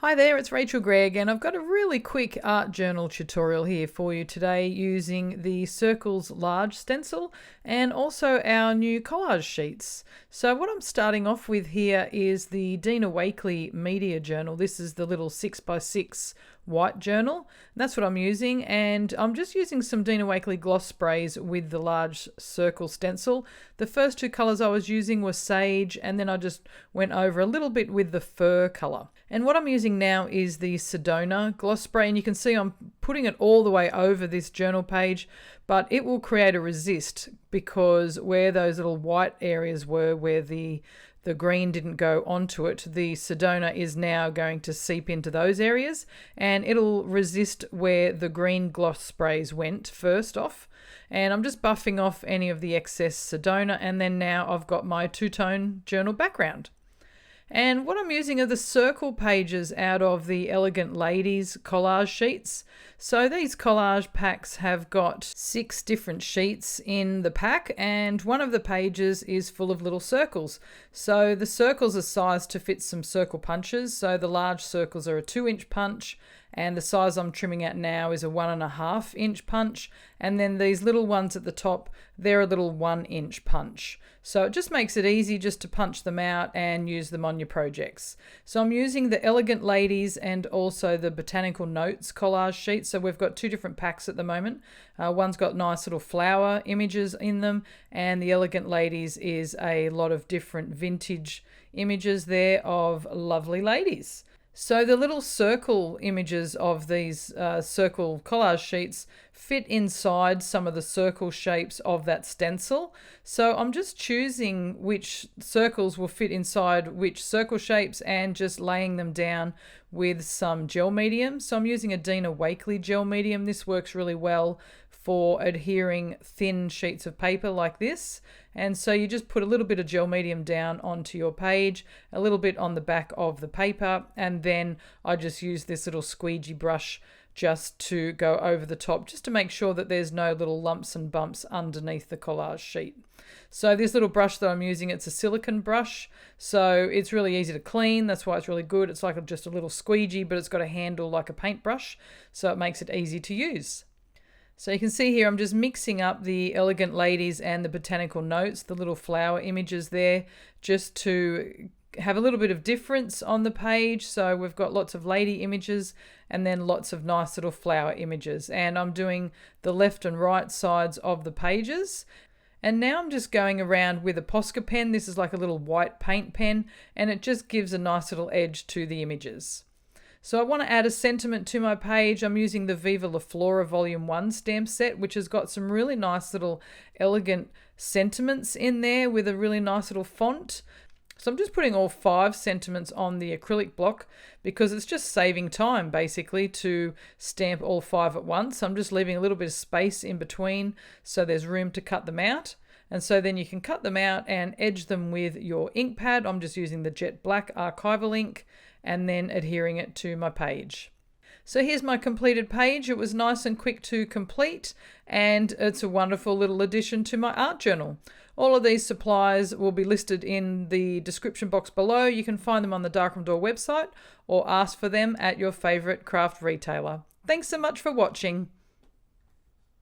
Hi there, it's Rachel Greig, and I've got a really quick art journal tutorial here for you today using the Circles Large Stencil and also our new Collage Sheets. So what I'm starting off with here is the Dina Wakley Media Journal. This is the little 6x6 white journal. That's what I'm using, and I'm just using some Dina Wakley gloss sprays with the large circle stencil. The first two colours I was using were sage, and then I just went over a little bit with the fur colour. And what I'm using now is the Sedona gloss spray, and you can see I'm putting it all the way over this journal page, but it will create a resist because where those little white areas were, where the green didn't go onto it, the Sedona is now going to seep into those areas, and it'll resist where the green gloss sprays went first off. And I'm just buffing off any of the excess Sedona, and then now I've got my two-tone journal background. And what I'm using are the circle pages out of the Elegant Ladies collage sheets. So these collage packs have got 6 different sheets in the pack, and one of the pages is full of little circles. So the circles are sized to fit some circle punches. So the large circles are a 2-inch punch, and the size I'm trimming at now is a 1.5-inch punch. And then these little ones at the top, they're a little 1-inch punch. So it just makes it easy just to punch them out and use them on your projects. So I'm using the Elegant Ladies and also the Botanical Notes collage sheets. So we've got 2 different packs at the moment. One's got nice little flower images in them, and the Elegant Ladies is a lot of different vintage images there of lovely ladies. So the little circle images of these circle collage sheets fit inside some of the circle shapes of that stencil. So I'm just choosing which circles will fit inside which circle shapes and just laying them down with some gel medium. So I'm using a Dina Wakley gel medium. This works really well for adhering thin sheets of paper like this. And so you just put a little bit of gel medium down onto your page, a little bit on the back of the paper, and then I just use this little squeegee brush just to go over the top, just to make sure that there's no little lumps and bumps underneath the collage sheet. So this little brush that I'm using, it's a silicone brush, so it's really easy to clean. That's why it's really good. It's like just a little squeegee, but it's got a handle like a paintbrush, so it makes it easy to use. So you can see here I'm just mixing up the Elegant Ladies and the Botanical Notes, the little flower images there, just to have a little bit of difference on the page. So we've got lots of lady images and then lots of nice little flower images. And I'm doing the left and right sides of the pages. And now I'm just going around with a Posca pen. This is like a little white paint pen, and it just gives a nice little edge to the images. So I want to add a sentiment to my page. I'm using the Viva La Flora Volume 1 stamp set, which has got some really nice little elegant sentiments in there with a really nice little font. So I'm just putting all 5 sentiments on the acrylic block because it's just saving time basically to stamp all 5 at once. I'm just leaving a little bit of space in between so there's room to cut them out. And so then you can cut them out and edge them with your ink pad. I'm just using the Jet Black archival ink and then adhering it to my page. So here's my completed page. It was nice and quick to complete, and it's a wonderful little addition to my art journal. All of these supplies will be listed in the description box below. You can find them on the Darkroom website or ask for them at your favourite craft retailer. Thanks so much for watching.